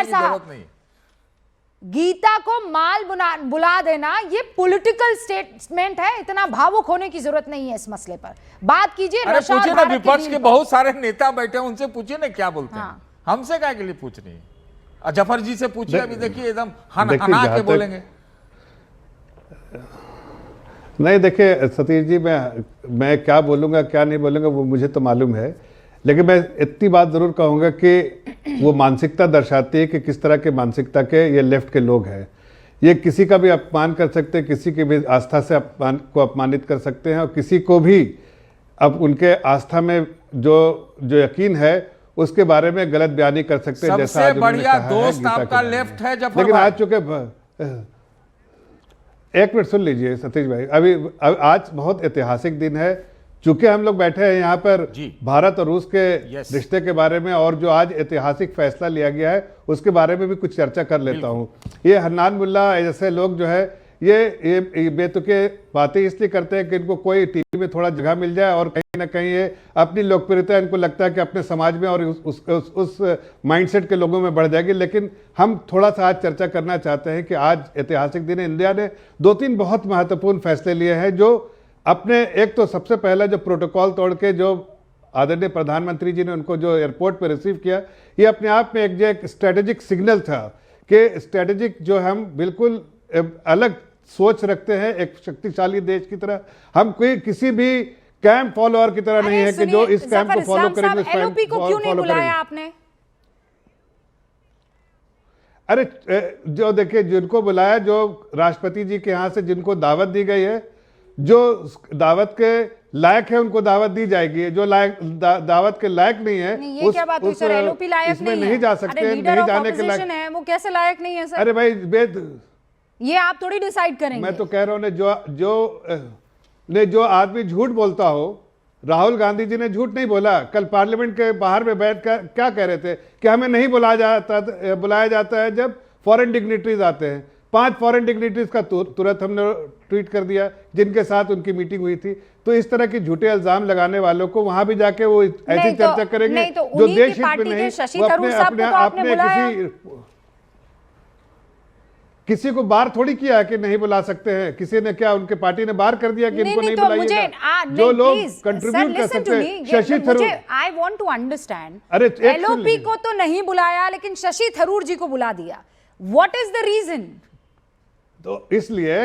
तंवर साहब, गीता को माल बुला देना ये पॉलिटिकल स्टेटमेंट है, इतना भावुक होने की जरूरत नहीं है इस मसले पर। बात कीजिए। अरे पूछिए ना, विपक्ष के बहुत सारे नेता बैठे हैं, उनसे पूछिए ना क्या बोलते हैं। हमसे क्या के लिए पूछ रही है? जफर जी से पूछिए, अभी देखिए एकदम हना के बोलेंगे। नहीं देखिए सतीश जी, मैं क्या बोलूँगा क्या नहीं बोलूँगा वो मुझे तो मालूम है, लेकिन मैं इतनी बात ज़रूर कहूँगा कि वो मानसिकता दर्शाती है कि किस तरह के मानसिकता के ये लेफ्ट के लोग हैं। ये किसी का भी अपमान कर सकते हैं, किसी की भी आस्था से अपमानित कर सकते हैं, और किसी को भी अब उनके आस्था में जो यकीन है उसके बारे में गलत बयानी कर सकते हैं। जैसा आज बढ़िया दोस्त आपका लेफ्ट है जफर, लेकिन आज चूंकि एक मिनट सुन लीजिए सतीश भाई, अभी आज बहुत ऐतिहासिक दिन है। चूंकि हम लोग बैठे हैं यहाँ पर भारत और रूस के रिश्ते के बारे में, और जो आज ऐतिहासिक फैसला लिया गया है उसके बारे में भी कुछ चर्चा कर लेता हूँ। ये हन्नान मुल्ला जैसे लोग जो है ये बेतुके बातें इसलिए करते हैं कि इनको कोई टीवी में थोड़ा जगह मिल जाए, और कहीं ना कहीं ये अपनी लोकप्रियता इनको लगता है कि अपने समाज में और उस माइंडसेट के लोगों में बढ़ जाएगी। लेकिन हम थोड़ा सा आज चर्चा करना चाहते हैं कि आज ऐतिहासिक दिन है। इंडिया ने 2-3 बहुत महत्वपूर्ण फैसले लिए हैं, जो अपने एक तो सबसे पहला जो प्रोटोकॉल तोड़ के जो आदरणीय प्रधानमंत्री जी ने उनको जो एयरपोर्ट पर रिसीव किया, ये अपने आप में एक स्ट्रेटेजिक सिग्नल था कि स्ट्रेटेजिक जो हम बिल्कुल अलग सोच रखते हैं एक शक्तिशाली देश की तरह। हम कोई किसी भी कैंप फॉलोअर की तरह नहीं है कि जो इस कैंप को फॉलो करेंगे। एलओपी को क्यों नहीं बुलाया आपने? अरे जो देखिए, जिनको बुलाया, जो राष्ट्रपति जी के यहाँ से जिनको दावत दी गई है, जो दावत के लायक है उनको दावत दी जाएगी। जो दावत के लायक नहीं है, ये क्या बात हुई सर? एलओपी लायक नहीं जा सकते, नहीं जाने के लायक है, वो कैसे लायक नहीं है सर? अरे भाई ये आप थोड़ी डिसाइड करेंगे। मैं तो कह रहा हूं जो आदमी झूठ बोलता हो, राहुल गांधी जी ने झूठ नहीं बोला। कल पार्लियामेंट के बाहर में बैठकर क्या कह रहे थे कि हमें नहीं बुलाया जाता है जब फॉरेन डिग्निटरीज आते हैं। 5 फॉरेन डिग्निटरीज का तुरंत हमने ट्वीट कर दिया जिनके साथ उनकी मीटिंग हुई थी। तो इस तरह के झूठे इल्जाम लगाने वालों को वहां भी जाके वो ऐसी चर्चा करेंगे जो देश हित में नहीं, वो अपने किसी को बार थोड़ी किया है कि नहीं बुला सकते हैं। किसी ने क्या उनके पार्टी ने बार कर दिया कि इनको नहीं बुलाइएगा? जो लोग कंट्रीब्यूट कर सकते हैं। Shashi Tharoor, I want to understand, अरे एलओपी को तो नहीं बुलाया लेकिन शशि थरूर जी को बुला दिया। What is the reason? तो इसलिए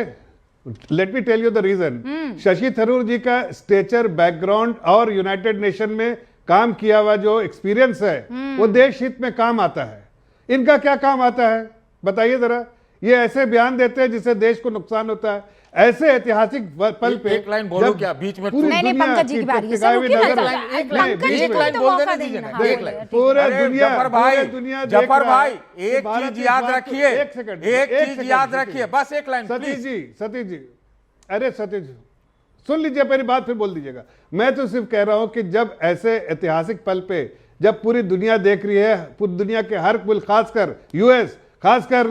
let me tell you the reason. Shashi Tharoor ji का स्टेचर, बैकग्राउंड और यूनाइटेड नेशन में काम किया हुआ जो एक्सपीरियंस है वो देश हित में काम आता है। इनका क्या काम आता है बताइए जरा? ये ऐसे बयान देते हैं जिससे देश को नुकसान होता है। ऐसे ऐतिहासिक पल पे एक लाइन बोलो क्या बीच में? नहीं, पंकज जी की बारी है सर, एक लाइन बोल देने दीजिए ना, एक लाइन। पूरे दुनिया, जफर भाई एक चीज याद रखिए, एक चीज याद रखिए, बस एक लाइन। सतीश जी, अरे सतीश जी सुन लीजिए मेरी बात, फिर बोल दीजिएगा। मैं तो सिर्फ कह रहा हूं कि जब ऐसे ऐतिहासिक पल पे जब पूरी दुनिया देख रही है, पूरी दुनिया के हर मुल्क, खासकर यूएस, खासकर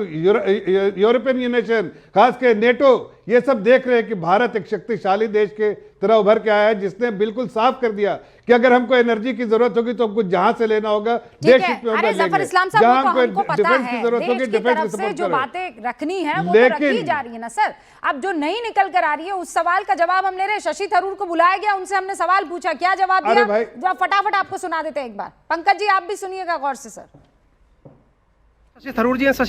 यूरोपियन यूनियन, खासकर नेटो, ये सब देख रहे हैं कि भारत एक शक्तिशाली देश के तरह उभर के आया है, जिसने बिल्कुल साफ कर दिया कि अगर हमको एनर्जी की जरूरत होगी तो हमको जहां से लेना होगा देश हित में होगा, जहां हमको डिफेंस की जरूरत होगी डिफेंस की सपोर्ट जो बातें रखनी है वो तो रखी जा रही है ना सर। अब जो नहीं निकल कर आ रही है उस सवाल का जवाब हम ले रहे हैं। शशि थरूर को बुलाया गया, उनसे हमने सवाल पूछा, क्या जवाब दिया? फटाफट आपको सुना देते हैं एक बार। पंकज जी आप भी सुनिएगा गौर से सर। शशि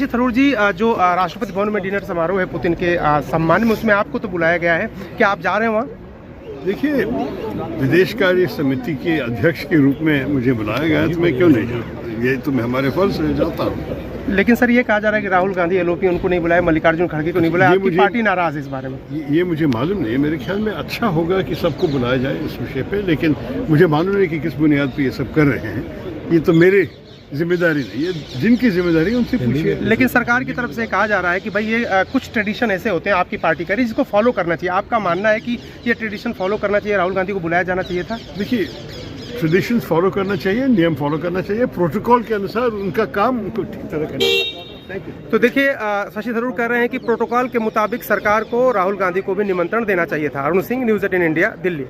थरूर जी जो राष्ट्रपति भवन में डिनर समारोह है पुतिन के सम्मान में, उसमें आपको तो बुलाया गया है, क्या आप जा रहे हैं वहाँ? देखिए, विदेश कार्य समिति के अध्यक्ष के रूप में मुझे बुलाया गया है तो मैं क्यों नहीं जाऊँ? ये तो मैं हमारे फर्ज से जाता हूँ। लेकिन सर ये कहा जा रहा है कि राहुल गांधी एलओपी उनको नहीं बुलाया, मल्लिकार्जुन खड़गे को नहीं बुलाया, आपकी पार्टी नाराज है इस बारे में? ये मुझे मालूम नहीं है। मेरे ख्याल में अच्छा होगा कि सबको बुलाया जाए इस विषय पे, लेकिन मुझे मालूम नहीं कि किस बुनियाद पे ये सब कर रहे हैं। ये तो मेरे जिम्मेदारी नहीं, ये जिनकी जिम्मेदारी है उनसे पूछिए। लेकिन सरकार की तरफ से कहा जा रहा है कि भाई ये कुछ ट्रेडिशन ऐसे होते हैं आपकी पार्टी का, जिसको फॉलो करना चाहिए। आपका मानना है कि ये ट्रेडिशन फॉलो करना चाहिए, राहुल गांधी को बुलाया जाना चाहिए था? देखिए, ट्रेडिशंस फॉलो करना चाहिए, नियम फॉलो करना चाहिए, प्रोटोकॉल के अनुसार उनका काम उनको ठीक तरह करना चाहिए। तो देखिए शशि थरूर कह रहे हैं कि प्रोटोकॉल के मुताबिक सरकार को राहुल गांधी को भी निमंत्रण देना चाहिए था। Arun Singh, news 18 India, Delhi.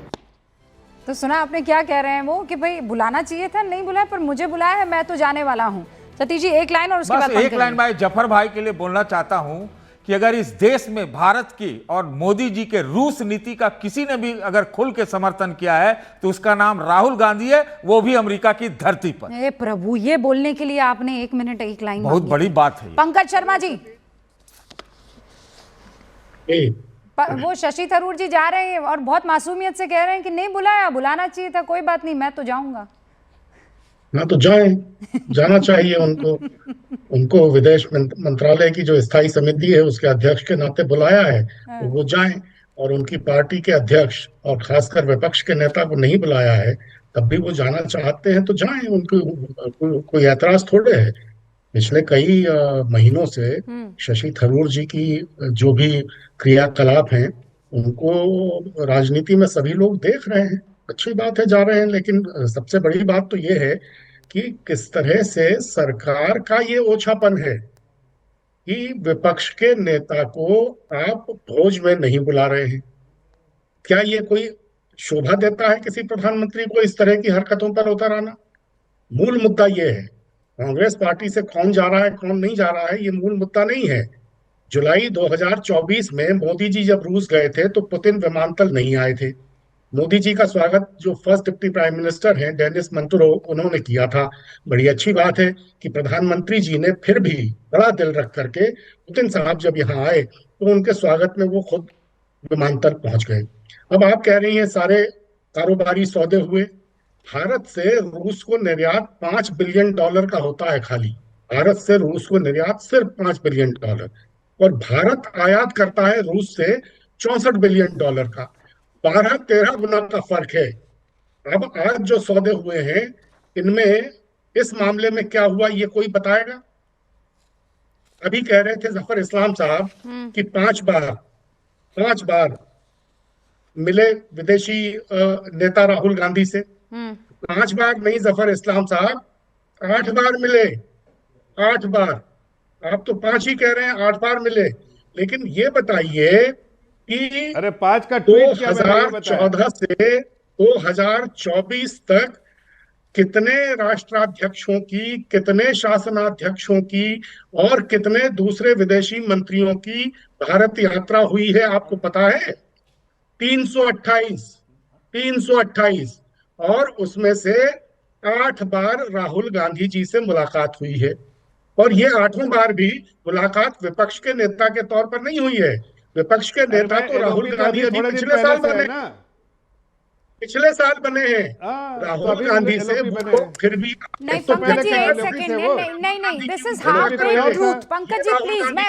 तो सुना आपने क्या कह रहे हैं वो कि भाई बुलाना चाहिए था, नहीं बुलाया, पर मुझे बुलाया है, मैं तो जाने वाला हूं। सतीश जी एक लाइन और उसके बाद बस एक लाइन भाई जफर भाई के लिए बोलना चाहता हूं कि अगर इस देश में भारत की और मोदी जी के रूस नीति का किसी ने भी अगर खुल के समर्थन किया है तो उसका नाम राहुल गांधी है, वो भी अमेरिका की धरती पर। ए प्रभु, ये बोलने के लिए आपने 1 मिनट 1 लाइन बहुत बड़ी बात है। पंकज शर्मा जी, वो शशि थरूर जी जा रहे हैं और बहुत मासूमियत से कह रहे हैं कि नहीं बुलाया, बुलाना चाहिए था, कोई बात नहीं मैं तो जाऊंगा। ना तो जाना चाहिए उनको विदेश मंत्रालय की जो स्थायी समिति है उसके अध्यक्ष के नाते बुलाया है, तो वो जाएं। और उनकी पार्टी के अध्यक्ष और खासकर विपक्ष के नेता को नहीं बुलाया है, तब भी वो जाना चाहते हैं तो जाएं, उनको कोई ऐतराज थोड़े है। पिछले कई महीनों से शशि थरूर जी की जो भी क्रियाकलाप हैं उनको राजनीति में सभी लोग देख रहे हैं, अच्छी बात है जा रहे हैं, लेकिन सबसे बड़ी बात तो ये है कि किस तरह से सरकार का ये ओछापन है कि विपक्ष के नेता को आप भोज में नहीं बुला रहे हैं। क्या ये कोई शोभा देता है किसी प्रधानमंत्री को इस तरह की हरकतों पर उतर आना? मूल मुद्दा ये है, कांग्रेस पार्टी से कौन जा रहा है कौन नहीं जा रहा है ये मूल मुद्दा नहीं है। जुलाई 2024 में मोदी जी जब रूस गए थे तो पुतिन विमानतल नहीं आए थे। मोदी जी का स्वागत जो फर्स्ट डिप्टी प्राइम मिनिस्टर हैं डेनिस मंटुरो उन्होंने किया था। बड़ी अच्छी बात है कि प्रधानमंत्री जी ने फिर भी बड़ा दिल रख करके पुतिन साहब जब यहाँ आए तो उनके स्वागत में वो खुद विमानतल पहुंच गए। अब आप कह रही हैं सारे कारोबारी सौदे हुए। भारत से रूस को निर्यात $5 बिलियन का होता है खाली। भारत से रूस को निर्यात सिर्फ $5 बिलियन और भारत आयात करता है रूस से $64 बिलियन का। 12-13 गुना का फर्क है। अब आज जो सौदे हुए हैं इनमें इस मामले में क्या हुआ ये कोई बताएगा? अभी कह रहे थे जफर इस्लाम साहब कि 5 बार मिले विदेशी नेता राहुल गांधी से। 5 बार नहीं जफर इस्लाम साहब, 8 बार मिले। 8 बार, आप तो 5 ही कह रहे हैं, 8 बार मिले। लेकिन ये बताइए कि अरे 5 का ट्वीट 2014 से 2024 तक कितने राष्ट्राध्यक्षों की, कितने शासनाध्यक्षों की और कितने दूसरे विदेशी मंत्रियों की भारत यात्रा हुई है आपको पता है? 328 और उसमें से 8 बार राहुल गांधी जी से मुलाकात हुई है। और ये 8वां बार भी मुलाकात विपक्ष के नेता के तौर पर नहीं हुई है। विपक्ष के नेता तो राहुल गांधी अभी पिछले साल बने हैं। राहुल गांधी से वो फिर भी नहीं पंकज जी 1 सेकंड, नहीं this is hard truth. Pankaj ji please,